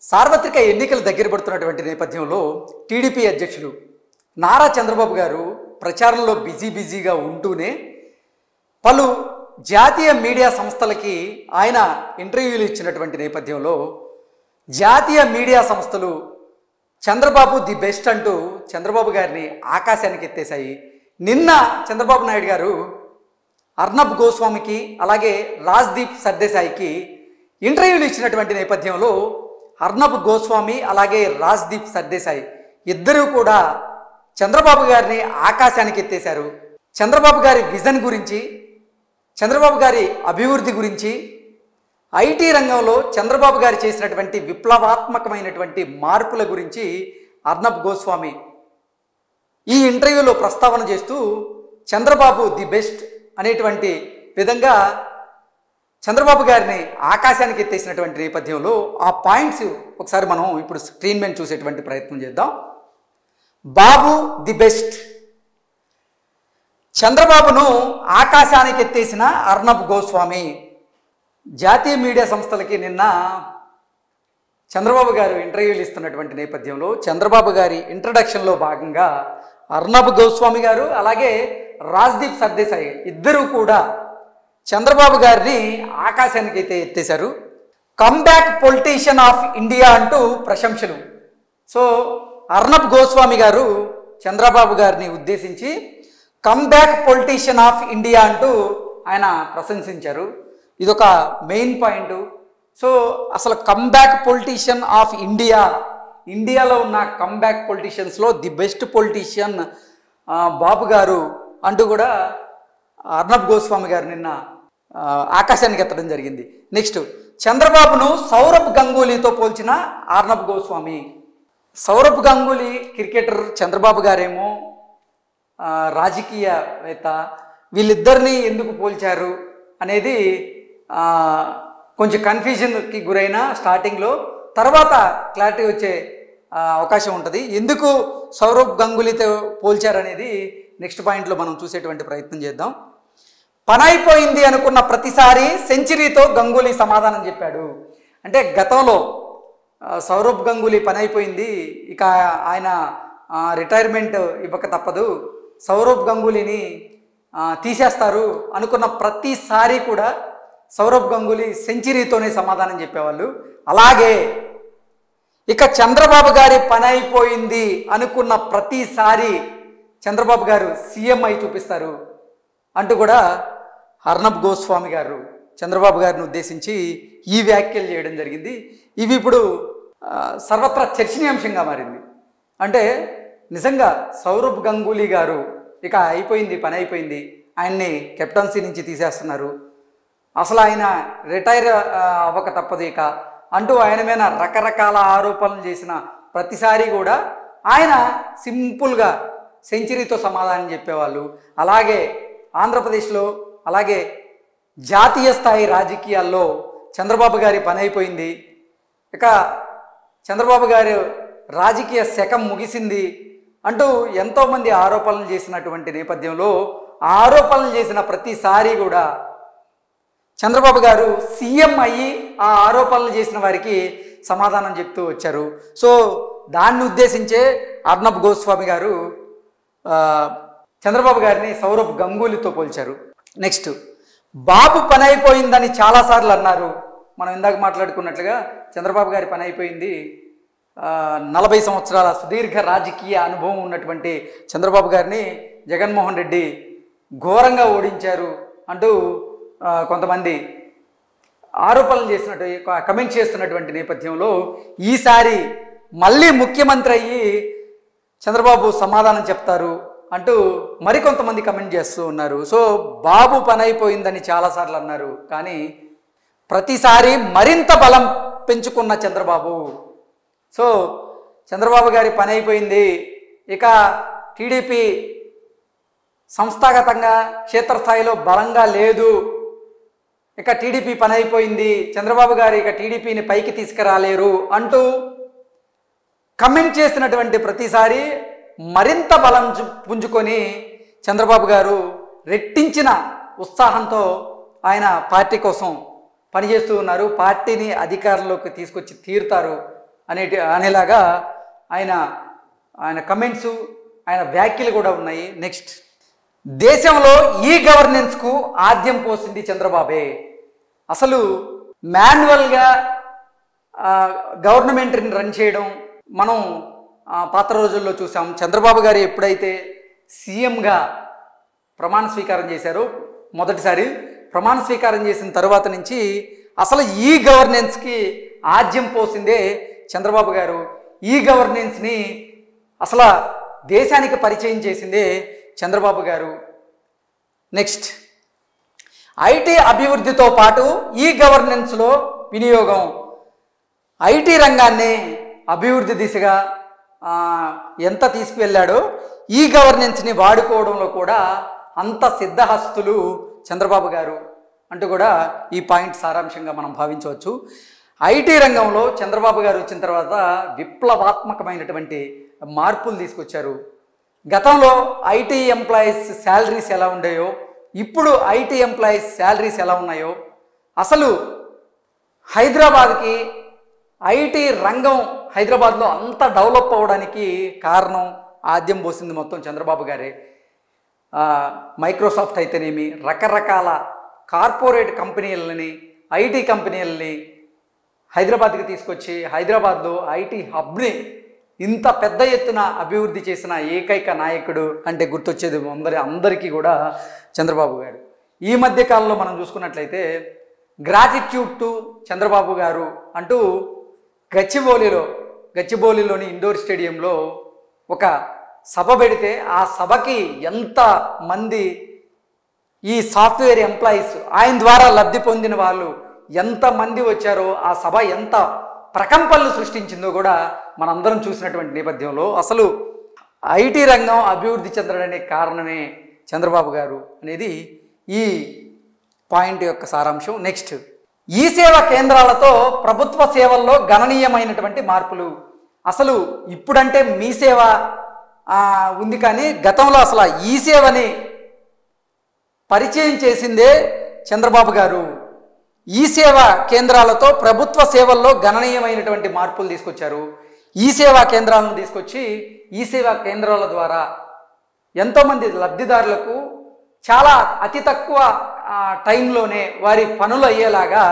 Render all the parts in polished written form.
సార్వత్రిక ఎన్నికలు దగ్గర పడుతున్నటువంటి నేపథ్యంలో టీడీపీ అధ్యక్షులు నారా చంద్రబాబు గారు ప్రచారంలో బిజీగా ఉంటూనే పలు జాతీయ మీడియా సంస్థలకి ఆయన ఇంటర్వ్యూలు ఇచ్చినటువంటి నేపథ్యంలో జాతీయ మీడియా సంస్థలు చంద్రబాబు ది బెస్ట్ అంటూ చంద్రబాబు గారిని ఆకాశానికి ఎత్తేశాయి. నిన్న చంద్రబాబు నాయుడు గారు అర్నబ్ గోస్వామికి అలాగే రాజ్దీప్ సర్దేశాయికి ఇంటర్వ్యూలు ఇచ్చినటువంటి నేపథ్యంలో అర్నబ్ గోస్వామి అలాగే రాజ్దీప్ సర్దేశాయి ఇద్దరూ కూడా చంద్రబాబు గారిని ఆకాశానికి ఎత్తేశారు. చంద్రబాబు గారి విజన్ గురించి, చంద్రబాబు గారి అభివృద్ధి గురించి, ఐటీ రంగంలో చంద్రబాబు గారు చేసినటువంటి విప్లవాత్మకమైనటువంటి మార్పుల గురించి అర్నబ్ గోస్వామి ఈ ఇంటర్వ్యూలో ప్రస్తావన చేస్తూ చంద్రబాబు ది బెస్ట్ అనేటువంటి విధంగా చంద్రబాబు గారిని ఆకాశానికి ఎత్తేసినటువంటి నేపథ్యంలో ఆ పాయింట్స్ ఒకసారి మనం ఇప్పుడు స్క్రీన్ మీద చూసేటువంటి ప్రయత్నం చేద్దాం. బాబు ది బెస్ట్, చంద్రబాబును ఆకాశానికి ఎత్తేసిన అర్నబ్ గోస్వామి. జాతీయ మీడియా సంస్థలకి నిన్న చంద్రబాబు గారు ఇంటర్వ్యూలు ఇస్తున్నటువంటి నేపథ్యంలో చంద్రబాబు గారి ఇంట్రడక్షన్లో భాగంగా అర్నబ్ గోస్వామి గారు అలాగే రాజ్దీప్ సర్దేశాయి ఇద్దరూ కూడా చంద్రబాబు గారిని ఆకాశానికి అయితే ఎత్తేశారు. కమ్బ్యాక్ పొలిటీషియన్ ఆఫ్ ఇండియా అంటూ ప్రశంసలు. సో అర్నబ్ గోస్వామి గారు చంద్రబాబు గారిని ఉద్దేశించి కమ్బ్యాక్ పొలిటీషియన్ ఆఫ్ ఇండియా అంటూ ఆయన ప్రశంసించారు. ఇదొక మెయిన్ పాయింట్. సో అసలు కమ్బ్యాక్ పొలిటీషియన్ ఆఫ్ ఇండియాలో ఉన్న కమ్బ్యాక్ పొలిటీషియన్స్లో ది బెస్ట్ పొలిటీషియన్ బాబు గారు అంటూ కూడా అర్నబ్ గోస్వామి గారు నిన్న ఆకాశానికి ఎత్తడం జరిగింది. నెక్స్ట్, చంద్రబాబును సౌరభ్ గంగూలీతో పోల్చిన అర్నబ్ గోస్వామి. సౌరభ్ గంగూలీ క్రికెటర్, చంద్రబాబు గారేమో రాజకీయవేత్త. వీళ్ళిద్దరినీ ఎందుకు పోల్చారు అనేది కొంచెం కన్ఫ్యూజన్కి గురైన స్టార్టింగ్లో, తర్వాత క్లారిటీ వచ్చే అవకాశం ఉంటుంది. ఎందుకు సౌరభ్ గంగూలీతో పోల్చారనేది నెక్స్ట్ పాయింట్లో మనం చూసేటువంటి ప్రయత్నం చేద్దాం. పనైపోయింది అనుకున్న ప్రతిసారి సెంచరీతో గంగూలీ సమాధానం చెప్పాడు. అంటే గతంలో సౌరభ్ గంగూలీ పనైపోయింది, ఇక ఆయన రిటైర్మెంట్ ఇవ్వక తప్పదు, సౌరభ్ గంగూలీని తీసేస్తారు అనుకున్న ప్రతిసారి కూడా సౌరభ్ గంగూలీ సెంచరీతోనే సమాధానం చెప్పేవాళ్ళు. అలాగే ఇక చంద్రబాబు గారి పని అయిపోయింది అనుకున్న ప్రతిసారి చంద్రబాబు గారు సీఎం అయి చూపిస్తారు అంటూ కూడా అర్నబ్ గోస్వామి గారు చంద్రబాబు గారిని ఉద్దేశించి ఈ వ్యాఖ్యలు చేయడం జరిగింది. ఇవి ఇప్పుడు సర్వత్రా చర్చనీయాంశంగా మారింది. అంటే నిజంగా సౌరభ్ గంగూలీ గారు ఇక అయిపోయింది, పని అయిపోయింది, ఆయన్ని కెప్టెన్సీ నుంచి తీసేస్తున్నారు, అసలు ఆయన రిటైర్ అవ్వక తప్పదు ఇక అంటూ ఆయన మీద రకరకాల ఆరోపణలు చేసిన ప్రతిసారి కూడా ఆయన సింపుల్గా సెంచరీతో సమాధానం చెప్పేవాళ్ళు. అలాగే ఆంధ్రప్రదేశ్లో అలాగే జాతీయ స్థాయి రాజకీయాల్లో చంద్రబాబు గారి పని అయిపోయింది, ఇక చంద్రబాబు గారు రాజకీయ శకం ముగిసింది అంటూ ఎంతోమంది ఆరోపణలు చేసినటువంటి నేపథ్యంలో ఆరోపణలు చేసిన ప్రతిసారి కూడా చంద్రబాబు గారు సీఎం అయ్యి ఆ ఆరోపణలు చేసిన వారికి సమాధానం చెప్తూ వచ్చారు. సో దాన్ని ఉద్దేశించే అర్నబ్ గోస్వామి గారు చంద్రబాబు గారిని సౌరభ్ గంగూలీతో పోల్చారు. నెక్స్ట్, బాబు పని అయిపోయిందని చాలాసార్లు అన్నారు. మనం ఇందాక మాట్లాడుకున్నట్లుగా చంద్రబాబు గారి పని అయిపోయింది, 40 సంవత్సరాల సుదీర్ఘ రాజకీయ అనుభవం ఉన్నటువంటి చంద్రబాబు గారిని జగన్మోహన్ రెడ్డి ఘోరంగా ఓడించారు అంటూ కొంతమంది ఆరోపణలు చేసినట్టు కమెంట్ చేస్తున్నటువంటి నేపథ్యంలో ఈసారి మళ్ళీ ముఖ్యమంత్రి అయ్యి చంద్రబాబు సమాధానం చెప్తారు అంటూ మరికొంతమంది కమెంట్ చేస్తూ ఉన్నారు. సో బాబు పని అయిపోయిందని చాలాసార్లు అన్నారు, కానీ ప్రతిసారి మరింత బలం పెంచుకున్న చంద్రబాబు. సో చంద్రబాబు గారి పని అయిపోయింది, ఇక టీడీపీ సంస్థాగతంగా క్షేత్రస్థాయిలో బలంగా లేదు, ఇక టీడీపీ పని అయిపోయింది, చంద్రబాబు గారు ఇక టీడీపీని పైకి తీసుకురాలేరు అంటూ కమెంట్ చేసినటువంటి ప్రతిసారి మరింత బలం పుంజుకొని చంద్రబాబు గారు రెట్టించిన ఉత్సాహంతో ఆయన పార్టీ కోసం పనిచేస్తూ ఉన్నారు. పార్టీని అధికారంలోకి తీసుకొచ్చి తీరుతారు అనేలాగా ఆయన కమెంట్స్, ఆయన వ్యాఖ్యలు కూడా ఉన్నాయి. నెక్స్ట్, దేశంలో ఈ గవర్నెన్స్కు ఆద్యం పోసింది చంద్రబాబే. అసలు మాన్యువల్గా గవర్నమెంట్ని రన్ చేయడం మనం పాత రోజుల్లో చూసాం. చంద్రబాబు గారు ఎప్పుడైతే సీఎంగా ప్రమాణ స్వీకారం చేశారో, మొదటిసారి ప్రమాణ స్వీకారం చేసిన తర్వాత నుంచి అసలు ఈ గవర్నెన్స్కి ఆద్యం పోసిందే చంద్రబాబు గారు. ఈ గవర్నెన్స్ని అసలు దేశానికి పరిచయం చేసిందే చంద్రబాబు గారు. నెక్స్ట్, ఐటీ అభివృద్ధితో పాటు ఈ గవర్నెన్స్లో వినియోగం. ఐటీ రంగాన్ని అభివృద్ధి దిశగా ఎంత తీసుకువెళ్ళాడో ఈ గవర్నెన్స్ని వాడుకోవడంలో కూడా అంత సిద్ధహస్తులు చంద్రబాబు గారు అంటూ కూడా ఈ పాయింట్ సారాంశంగా మనం భావించవచ్చు. ఐటీ రంగంలో చంద్రబాబు గారు వచ్చిన తర్వాత విప్లవాత్మకమైనటువంటి మార్పులు తీసుకొచ్చారు. గతంలో ఐటీ ఎంప్లాయీస్ శాలరీస్ ఎలా ఉండేయో, ఇప్పుడు ఐటీ ఎంప్లాయీస్ శాలరీస్ ఎలా ఉన్నాయో, అసలు హైదరాబాద్కి ఐటీ రంగం హైదరాబాద్లో అంత డెవలప్ అవ్వడానికి కారణం, ఆద్యం పోసింది మొత్తం చంద్రబాబు గారే. మైక్రోసాఫ్ట్ అయితేనేమి, రకరకాల కార్పొరేట్ కంపెనీలని, ఐటీ కంపెనీలని హైదరాబాద్కి తీసుకొచ్చి హైదరాబాద్లో ఐటీ హబ్ని ఇంత పెద్ద ఎత్తున అభివృద్ధి చేసిన ఏకైక నాయకుడు అంటే గుర్తొచ్చేది అందరికీ కూడా చంద్రబాబు గారు. ఈ మధ్య కాలంలో మనం చూసుకున్నట్లయితే గ్రాటిట్యూడ్ టు చంద్రబాబు గారు అంటూ గచ్చిబౌలిలోని ఇండోర్ స్టేడియంలో ఒక సభ పెడితే ఆ సభకి ఎంత మంది ఈ సాఫ్ట్వేర్ ఎంప్లాయీస్, ఆయన ద్వారా లబ్ధి పొందిన వాళ్ళు ఎంతమంది వచ్చారో, ఆ సభ ఎంత ప్రకంపనలు సృష్టించిందో కూడా మనందరం చూసినటువంటి నేపథ్యంలో అసలు ఐటీ రంగం అభివృద్ధి చెందడానికి కారణమే చంద్రబాబు గారు అనేది ఈ పాయింట్ యొక్క సారాంశం. నెక్స్ట్, ఈ సేవా కేంద్రాలతో ప్రభుత్వ సేవల్లో గణనీయమైనటువంటి మార్పులు. అసలు ఇప్పుడంటే మీ సేవ ఉంది, కానీ గతంలో అసలు ఈ సేవని పరిచయం చేసిందే చంద్రబాబు గారు. ఈ సేవా కేంద్రాలతో ప్రభుత్వ సేవల్లో గణనీయమైనటువంటి మార్పులు తీసుకొచ్చారు. ఈ సేవా కేంద్రాలను తీసుకొచ్చి ఈ సేవా కేంద్రాల ద్వారా ఎంతోమంది లబ్ధిదారులకు చాలా అతి తక్కువ టైంలోనే వారి పనులు అయ్యేలాగా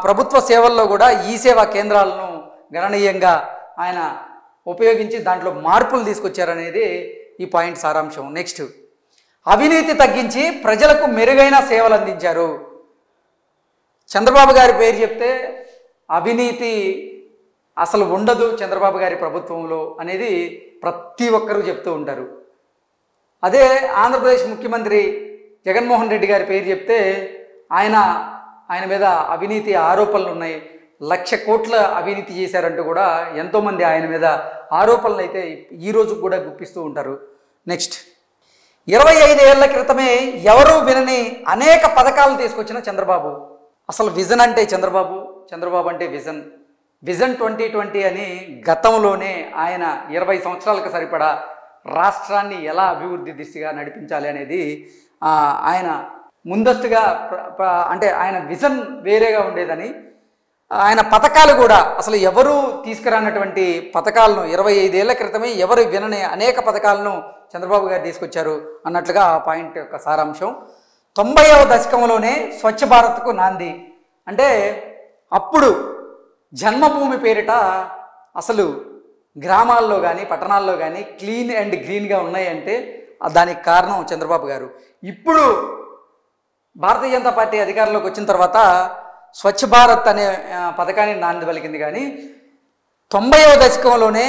ప్రభుత్వ సేవల్లో కూడా ఈ సేవా కేంద్రాలను గణనీయంగా ఆయన ఉపయోగించి దాంట్లో మార్పులు తీసుకొచ్చారనేది ఈ పాయింట్ సారాంశం. నెక్స్ట్, అవినీతి తగ్గించి ప్రజలకు మెరుగైన సేవలు అందించారు. చంద్రబాబు గారి పేరు చెప్తే అవినీతి అసలు ఉండదు చంద్రబాబు గారి ప్రభుత్వంలో అనేది ప్రతి ఒక్కరూ చెప్తూ ఉంటారు. అదే ఆంధ్రప్రదేశ్ ముఖ్యమంత్రి జగన్మోహన్ రెడ్డి గారి పేరు చెప్తే ఆయన మీద అవినీతి ఆరోపణలు ఉన్నాయి. 1,00,000 కోట్ల అవినీతి చేశారంటూ కూడా ఎంతోమంది ఆయన మీద ఆరోపణలు అయితే ఈ రోజు కూడా గుప్పిస్తూ ఉంటారు. నెక్స్ట్, 25 ఏళ్ల క్రితమే ఎవరూ వినని అనేక పథకాలు తీసుకొచ్చిన చంద్రబాబు. అసలు విజన్ అంటే చంద్రబాబు అంటే విజన్ 2020 అని గతంలోనే ఆయన 20 సంవత్సరాలకు సరిపడా రాష్ట్రాన్ని ఎలా అభివృద్ధి దిశగా నడిపించాలి అనేది ఆయన ముందస్తుగా అంటే ఆయన విజన్ వేరేగా ఉండేదని, ఆయన పథకాలు కూడా అసలు ఎవరు తీసుకురానటువంటి పథకాలను 25 ఏళ్ల క్రితమే ఎవరు వినని అనేక పథకాలను చంద్రబాబు గారు తీసుకొచ్చారు అన్నట్లుగా ఆ పాయింట్ యొక్క సారాంశం. 90వ దశకంలోనే స్వచ్ఛ భారత్కు నాంది. అంటే అప్పుడు జన్మభూమి పేరిట అసలు గ్రామాల్లో కానీ పట్టణాల్లో కానీ క్లీన్ అండ్ గ్రీన్గా ఉన్నాయంటే దానికి కారణం చంద్రబాబు గారు. ఇప్పుడు భారతీయ జనతా పార్టీ అధికారంలోకి వచ్చిన తర్వాత స్వచ్ఛ భారత్ అనే పథకాన్ని నాంది పలికింది, కానీ 90వ దశకంలోనే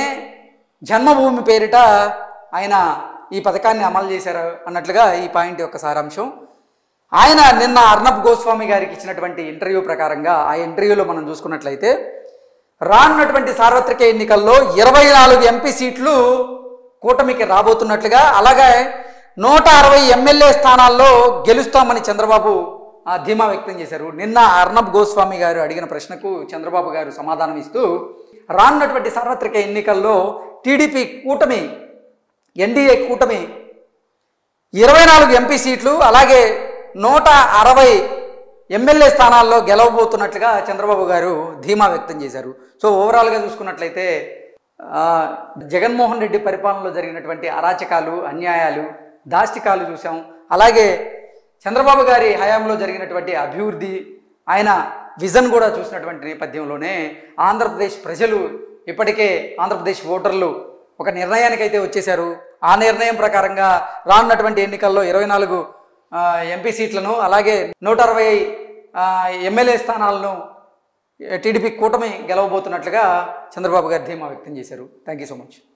జన్మభూమి పేరిట ఆయన ఈ పథకాన్ని అమలు చేశారు అన్నట్లుగా ఈ పాయింట్ యొక్క సారాంశం. ఆయన నిన్న అర్నబ్ గోస్వామి గారికి ఇచ్చినటువంటి ఇంటర్వ్యూ ప్రకారంగా ఆ ఇంటర్వ్యూలో మనం చూసుకున్నట్లయితే రానున్నటువంటి సార్వత్రిక ఎన్నికల్లో 24 ఎంపీ సీట్లు కూటమికి రాబోతున్నట్లుగా, అలాగే 160 ఎమ్మెల్యే స్థానాల్లో గెలుస్తామని చంద్రబాబు ధీమా వ్యక్తం చేశారు. నిన్న అర్నబ్ గోస్వామి గారు అడిగిన ప్రశ్నకు చంద్రబాబు గారు సమాధానం ఇస్తూ రానున్నటువంటి సార్వత్రిక ఎన్నికల్లో టీడీపీ కూటమి, ఎన్డీఏ కూటమి 24 ఎంపీ సీట్లు అలాగే 160 ఎమ్మెల్యే స్థానాల్లో గెలవబోతున్నట్లుగా చంద్రబాబు గారు ధీమా వ్యక్తం చేశారు. సో ఓవరాల్గా చూసుకున్నట్లయితే జగన్మోహన్ రెడ్డి పరిపాలనలో జరిగినటువంటి అరాచకాలు, అన్యాయాలు, దాష్టికాలు చూసాం. అలాగే చంద్రబాబు గారి హయాంలో జరిగినటువంటి అభివృద్ధి, ఆయన విజన్ కూడా చూసినటువంటి నేపథ్యంలోనే ఆంధ్రప్రదేశ్ ప్రజలు ఇప్పటికే, ఆంధ్రప్రదేశ్ ఓటర్లు ఒక నిర్ణయానికైతే వచ్చేశారు. ఆ నిర్ణయం ప్రకారంగా రానున్నటువంటి ఎన్నికల్లో 24 ఎంపీ సీట్లను అలాగే 160 ఎమ్మెల్యే స్థానాలను టీడీపీ కూటమి గెలవబోతున్నట్లుగా చంద్రబాబు గారు ధీమా వ్యక్తం చేశారు. Thank you so much.